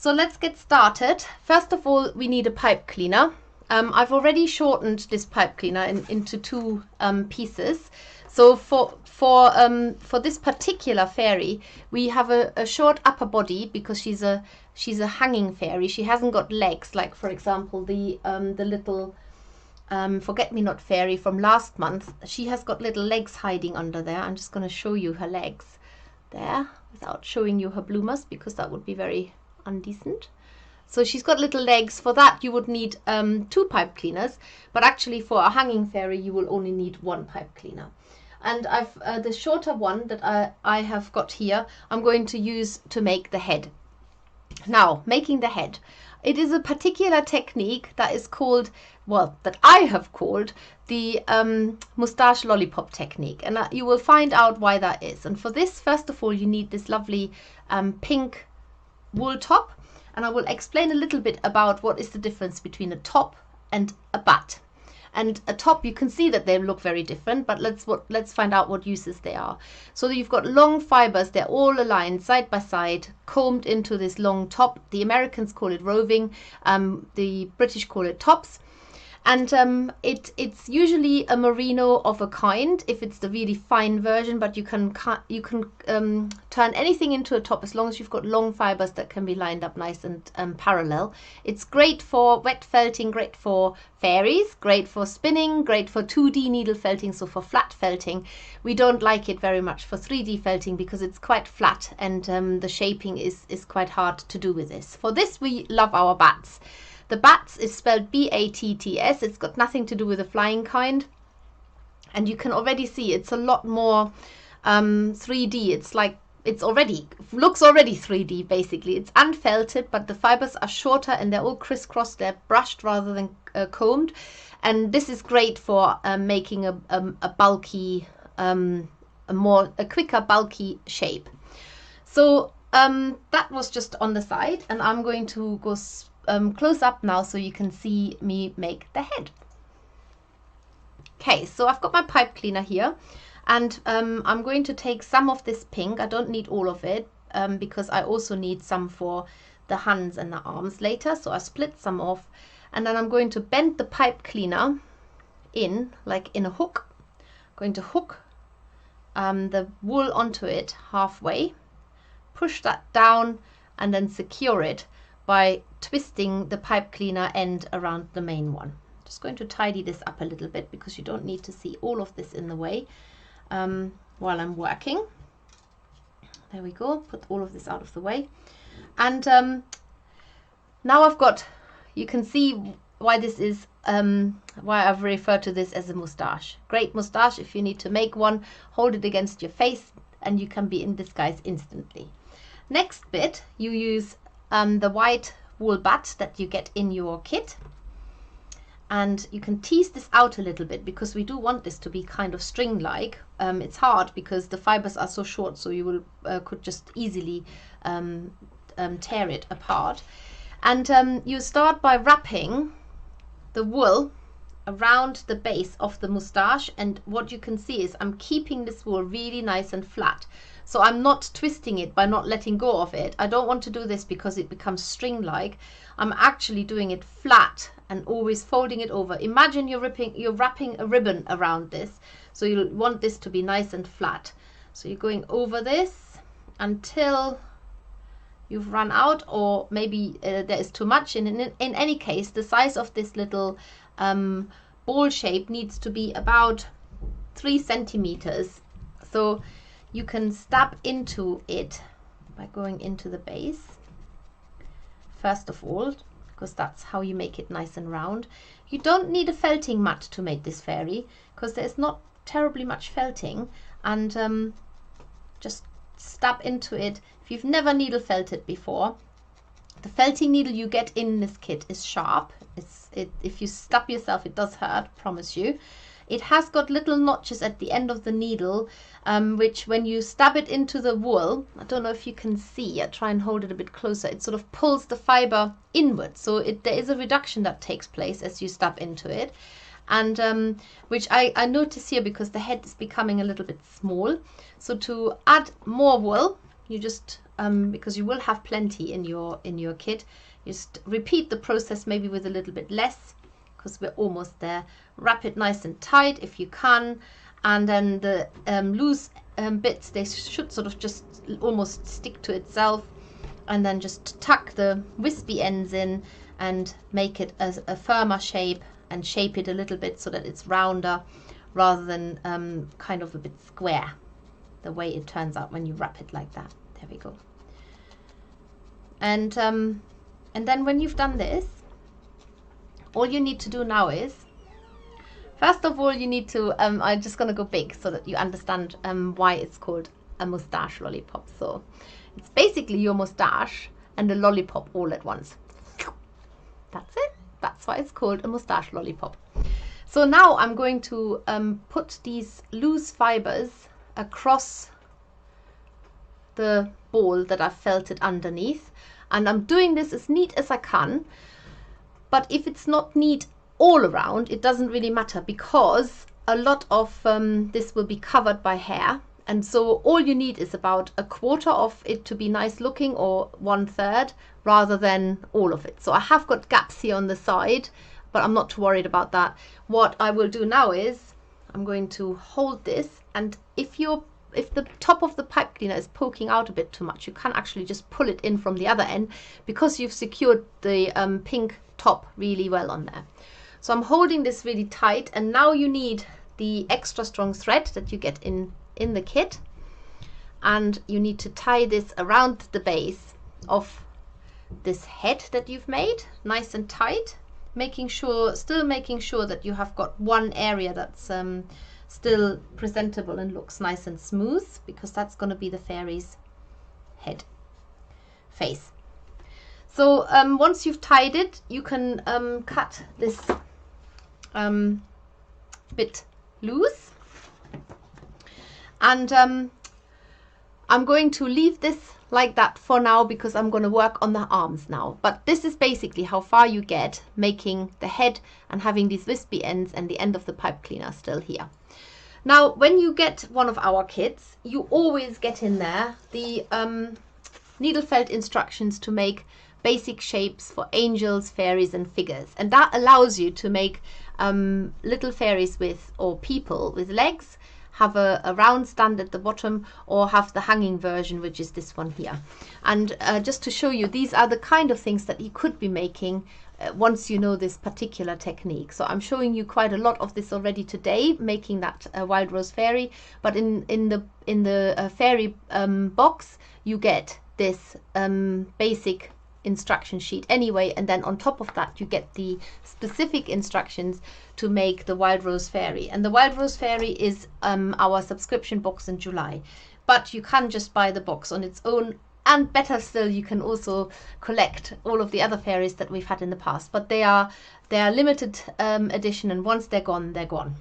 So let's get started. First of all, we need a pipe cleaner. I've already shortened this pipe cleaner into two pieces. So for this particular fairy, we have a short upper body because she's a hanging fairy. She hasn't got legs, like for example the little forget-me-not fairy from last month. She has got little legs hiding under there. I'm just going to show you her legs there without showing you her bloomers because that would be very undecent. So she's got little legs. For that you would need two pipe cleaners, but actually for a hanging fairy you will only need one pipe cleaner. And I've the shorter one that I have got here, I'm going to use to make the head. Now, making the head. It is a particular technique that is called, well, that I have called the Moustache Lollipop Technique. And you will find out why that is. And for this, first of all, you need this lovely pink wool top. And I will explain a little bit about what is the difference between a top and a bat. And a top, you can see that they look very different, but let's find out what uses they are. So you've got long fibers, they're all aligned side by side, combed into this long top. The Americans call it roving, the British call it tops. And it's usually a merino of a kind if it's the really fine version, but you can turn anything into a top as long as you've got long fibers that can be lined up nice and parallel. It's great for wet felting, great for fairies, great for spinning, great for 2D needle felting, so for flat felting. We don't like it very much for 3D felting because it's quite flat and the shaping is quite hard to do with this. For this we love our bats. The bats is spelled B-A-T-T-S. It's got nothing to do with the flying kind. And you can already see it's a lot more 3D. It's like, looks already 3D basically. It's unfelted, but the fibers are shorter and they're all crisscrossed. They're brushed rather than combed. And this is great for making a bulky, a quicker bulky shape. So that was just on the side, and I'm going to go close up now so you can see me make the head. Okay, so I've got my pipe cleaner here, and I'm going to take some of this pink. I don't need all of it because I also need some for the hands and the arms later, so I split some off, and then I'm going to bend the pipe cleaner in like in a hook. I'm going to hook the wool onto it halfway, push that down, and then secure it by twisting the pipe cleaner end around the main one. Just going to tidy this up a little bit because you don't need to see all of this in the way while I'm working. There we go, put all of this out of the way. And now I've got, you can see why this is, why I've referred to this as a moustache. Great moustache. If you need to make one, hold it against your face and you can be in disguise instantly. Next bit, you use the white wool bat that you get in your kit, and you can tease this out a little bit because we do want this to be kind of string-like. It's hard because the fibers are so short, so you will could just easily tear it apart. And you start by wrapping the wool around the base of the moustache, and what you can see is I'm keeping this wool really nice and flat. So I'm not twisting it by not letting go of it. I don't want to do this because it becomes string-like. I'm actually doing it flat and always folding it over. Imagine you're wrapping a ribbon around this. So you want this to be nice and flat. So you're going over this until you've run out, or maybe there is too much. In any case, the size of this little ball shape needs to be about 3 centimeters. So you can stab into it by going into the base, first of all, because that's how you make it nice and round. You don't need a felting mat to make this fairy because there's not terribly much felting, and just stab into it. If you've never needle felted before, the felting needle you get in this kit is sharp. If you stab yourself, it does hurt, promise you. It has got little notches at the end of the needle, which when you stab it into the wool, I don't know if you can see, I try and hold it a bit closer, it sort of pulls the fiber inward. So there is a reduction that takes place as you stab into it. And which I notice here because the head is becoming a little bit small. So to add more wool, you just because you will have plenty in your kit, just repeat the process maybe with a little bit less, because we're almost there. Wrap it nice and tight if you can, and then the loose bits, they should sort of just almost stick to itself, and then just tuck the wispy ends in and make it as a firmer shape, and shape it a little bit so that it's rounder rather than kind of a bit square, the way it turns out when you wrap it like that. There we go. And then when you've done this, all you need to do now is, first of all, you need to, I'm just going to go big so that you understand why it's called a moustache lollipop. So it's basically your moustache and a lollipop all at once. That's it. That's why it's called a moustache lollipop. So now I'm going to put these loose fibers across the ball that I've felted underneath. And I'm doing this as neat as I can. But if it's not neat all around, it doesn't really matter, because a lot of this will be covered by hair. And so all you need is about a quarter of it to be nice looking, or 1/3, rather than all of it. So I have got gaps here on the side, but I'm not too worried about that. What I will do now is I'm going to hold this, and if the top of the pipe cleaner is poking out a bit too much, you can actually just pull it in from the other end, because you've secured the pink top really well on there. So I'm holding this really tight, and now you need the extra strong thread that you get in the kit, and you need to tie this around the base of this head that you've made nice and tight, still making sure that you have got one area that's still presentable and looks nice and smooth, because that's going to be the fairy's head face. So once you've tied it, you can cut this bit loose, and I'm going to leave this like that for now, because I'm going to work on the arms now. But this is basically how far you get, making the head and having these wispy ends and the end of the pipe cleaner still here. Now, when you get one of our kits, you always get in there the needle felt instructions to make basic shapes for angels, fairies and figures. And that allows you to make little fairies or people with legs, have a round stand at the bottom, or have the hanging version, which is this one here. And just to show you, these are the kind of things that you could be making once you know this particular technique. So I'm showing you quite a lot of this already today, making that wild rose fairy. But in the fairy box, you get this basic instruction sheet anyway, and then on top of that you get the specific instructions to make the wild rose fairy. And the wild rose fairy is our subscription box in July, but you can just buy the box on its own, and better still, you can also collect all of the other fairies that we've had in the past, but they are limited edition, and once they're gone, they're gone.